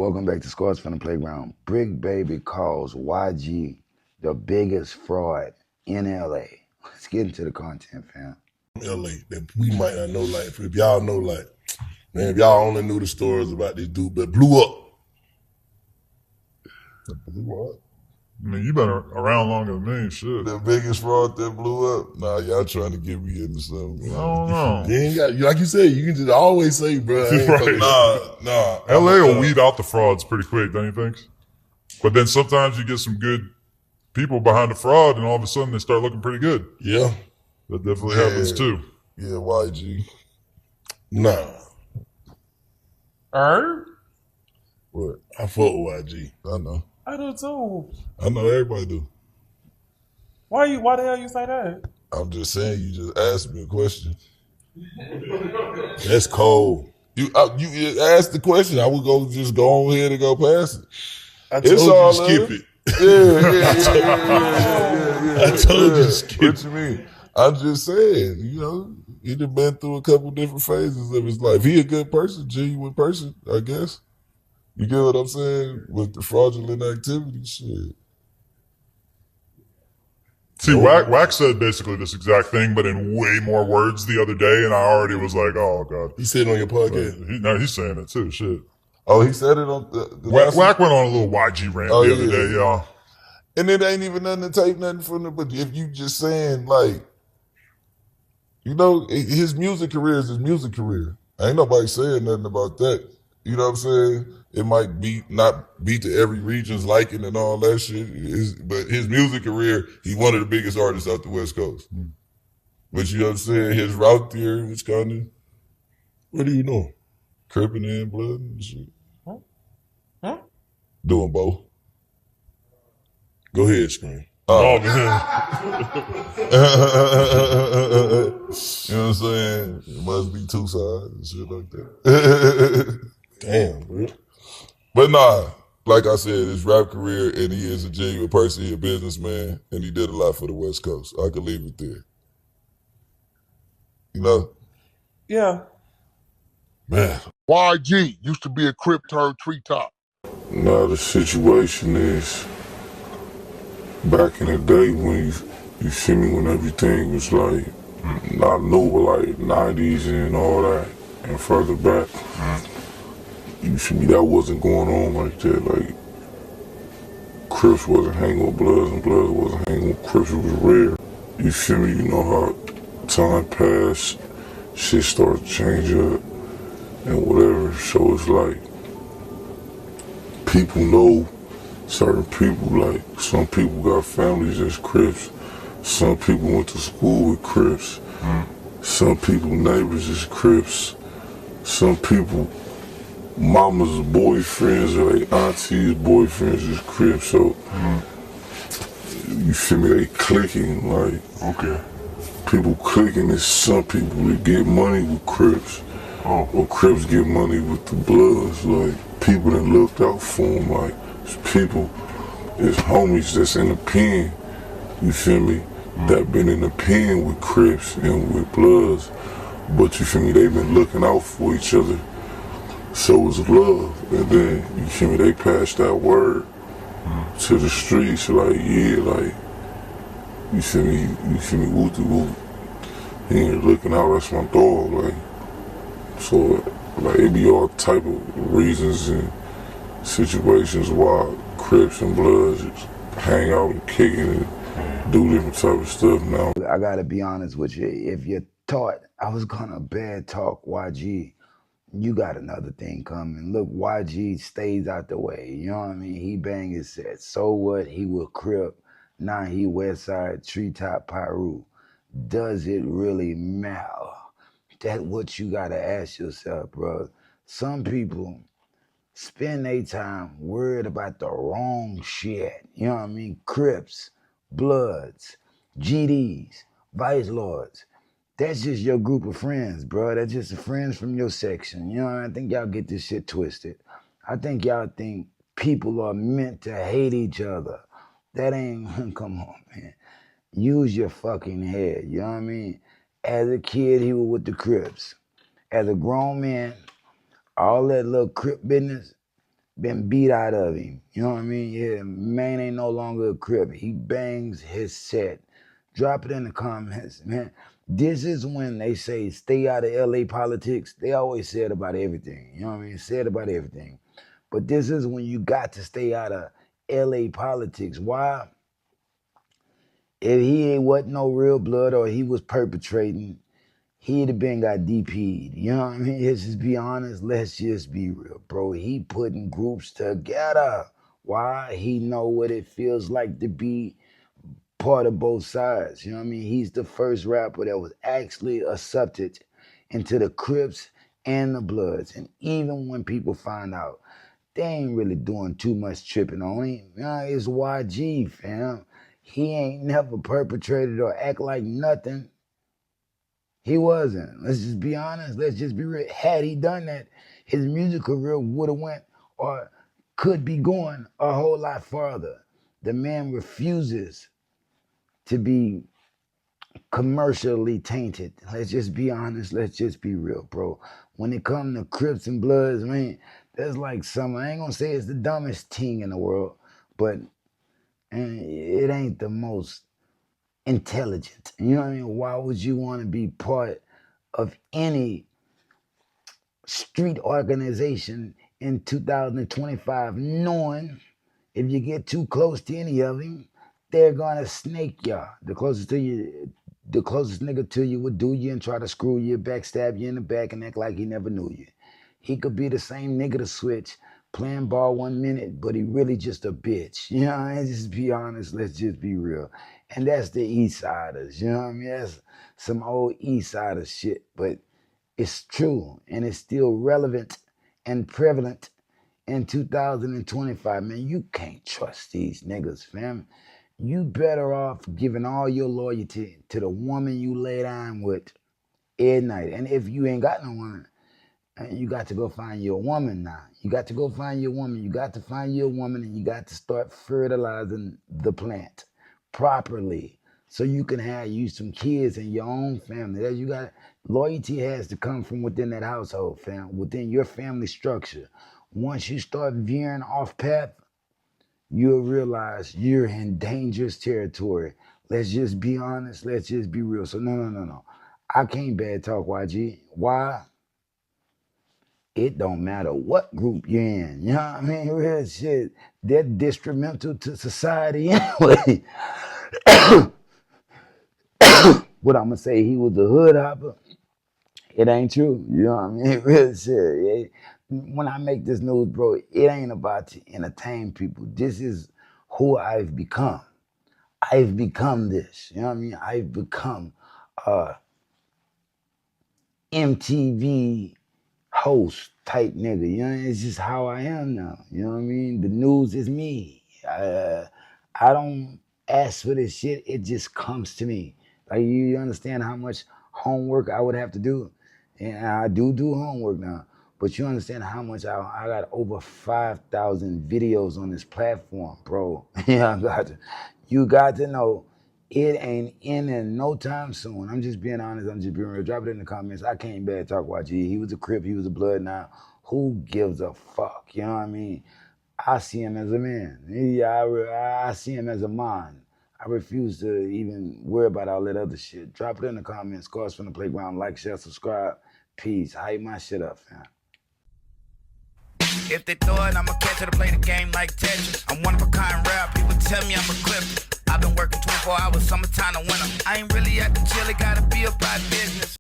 Welcome back to Scores from the Playground. Bricc Baby calls YG the biggest fraud in LA. Let's get into the content, fam. LA that we might not know, like, if y'all know, like, man, if y'all only knew the stories about this dude that blew up. Blew up? I mean, you been around longer than me, shit. The biggest fraud that blew up? Nah, y'all trying to get me into something. Man. I don't know. You ain't got, like you said, you can just always say, bro. Right. Nah. LA will weed out the frauds pretty quick, don't you think? But then sometimes you get some good people behind the fraud and all of a sudden they start looking pretty good. Yeah. That definitely happens too. Yeah, YG. Nah. Alright. What? I fuck with YG. I know. I do too. I know everybody do. Why the hell you say that? I'm just saying, you just asked me a question. That's cold. You asked the question, I would just go on ahead and go past it. I told you to skip it. Yeah. I told you to skip it. What you mean? I'm just saying, he done been through a couple different phases of his life. He a good person, genuine person, I guess. You get what I'm saying? With the fraudulent activity, shit. See, Wack said basically this exact thing, but in way more words the other day, and I already was like, oh, God. He said it on your podcast? He's saying it too, shit. Oh, he said it on the Wack went on a little YG rant the other day, y'all. And it ain't even nothing to take nothing from it, but if you just saying, like, his music career is his music career. Ain't nobody saying nothing about that. You know what I'm saying? It might not be to every region's liking and all that shit, but his music career, he one of the biggest artists out the West Coast. But you know what I'm saying? His route theory was kind of, what do you know? Crippin' in blood and shit. Huh? Doing both. Go ahead, Scream. Oh, man. You know what I'm saying? It must be two sides and shit like that. Damn, bro. But nah, like I said, his rap career, and he is a genuine person, he a businessman, and he did a lot for the West Coast. I could leave it there. You know? Yeah. Man. YG used to be a Crip turned treetop. Now the situation is, back in the day when you see me, when everything was like not new, but like 90s and all that, and further back, you see me, that wasn't going on like that. Like, Crips wasn't hanging with Bloods and Bloods wasn't hanging with Crips. It was rare. You feel me? You know how time passed, shit started to change up and whatever. So it's like, people know certain people, like some people got families as Crips, some people went to school with Crips, some people neighbors is Crips, some people mama's boyfriends or they auntie's boyfriends is Crips. So you feel me, they clicking, like, okay, people clicking. Is some people that get money with Crips, or Crips get money with the Bloods. Like, people that looked out for them, like, people, it's homies that's in the pen, you feel me, that been in the pen with Crips and with Bloods, but you feel me, they been looking out for each other, so it's love. And then, you feel me, they passed that word to the streets, like, yeah, like, you feel me, whoop de whoop, he ain't looking out, that's my dog, like, so, like, it be all type of reasons and situations why Crips and Bloods just hang out and kick it and do different type of stuff now. I gotta be honest with you. If you thought I was gonna bad talk YG, you got another thing coming. Look, YG stays out the way. You know what I mean? He bang his set. So what? He was Crip. Now he Westside Treetop Pyru. Does it really matter? That's what you gotta ask yourself, bro. Some people spend their time worried about the wrong shit. You know what I mean? Crips, Bloods, GDs, Vice Lords. That's just your group of friends, bro. That's just the friends from your section. You know what I mean? I think y'all get this shit twisted. I think y'all think people are meant to hate each other. That ain't, come on, man. Use your fucking head, you know what I mean? As a kid, he was with the Crips. As a grown man, all that little Crip business, been beat out of him. You know what I mean? Yeah, man ain't no longer a Crip. He bangs his set. Drop it in the comments, man. This is when they say stay out of LA politics. They always say it about everything. You know what I mean? Say it about everything. But this is when you got to stay out of LA politics. Why? If he wasn't no real blood or he was perpetrating, he'd have been got DP'd. You know what I mean? Let's just be honest. Let's just be real, bro. He putting groups together. Why? He know what it feels like to be part of both sides. You know what I mean? He's the first rapper that was actually accepted into the Crips and the Bloods. And even when people find out, they ain't really doing too much tripping on him. You know, it's YG, fam. He ain't never perpetrated or act like nothing. He wasn't. Let's just be honest. Let's just be real. Had he done that, his music career would have went or could be going a whole lot farther. The man refuses to be commercially tainted. Let's just be honest. Let's just be real, bro. When it comes to Crips and Bloods, man, that's like some, I ain't gonna say it's the dumbest thing in the world, but it ain't the most intelligent. You know what I mean? Why would you want to be part of any street organization in 2025 knowing if you get too close to any of them, they're gonna snake y'all. The closest nigga to you would do you and try to screw you, backstab you in the back and act like he never knew you. He could be the same nigga to switch, playing ball 1 minute, but he really just a bitch. You know, let's just be honest, let's just be real. And that's the East Siders, you know what I mean? That's some old East Sider shit, but it's true and it's still relevant and prevalent in 2025. Man, you can't trust these niggas, fam. You better off giving all your loyalty to the woman you lay down with every night. And if you ain't got no woman, you got to go find you a woman now. You got to go find your woman. You got to find you a woman and you got to start fertilizing the plant properly so you can have you some kids in your own family. That you got loyalty has to come from within that household, fam, within your family structure. Once you start veering off path, you'll realize you're in dangerous territory. Let's just be honest. Let's just be real. So no. I can't bad talk YG. Why? It don't matter what group you're in. You know what I mean? Real shit. They're detrimental to society anyway. What I'm gonna say, he was a hood hopper. It ain't true. You know what I mean? Real shit. When I make this news, bro, it ain't about to entertain people. This is who I've become. I've become this. You know what I mean? I've become MTV host type nigga. You know, it's just how I am now. You know what I mean? The news is me. I don't ask for this shit. It just comes to me. Like, you understand how much homework I would have to do? And I do homework now. But you understand how much I got over 5,000 videos on this platform, bro. You got to know it ain't in no time soon. I'm just being honest. I'm just being real. Drop it in the comments. I can't bad talk YG. He was a Crip. He was a Blood. Now, who gives a fuck? You know what I mean? I see him as a man. I see him as a man. I refuse to even worry about all that other shit. Drop it in the comments. Cars from the Playground. Like, share, subscribe. Peace. Hype my shit up, fam. If they throw it, I'ma catch it to play the game like Tetris. I'm one of a kind rap, people tell me I'm a clip. I've been working 24 hours, summertime to winter. I ain't really at the chill, it gotta be about business.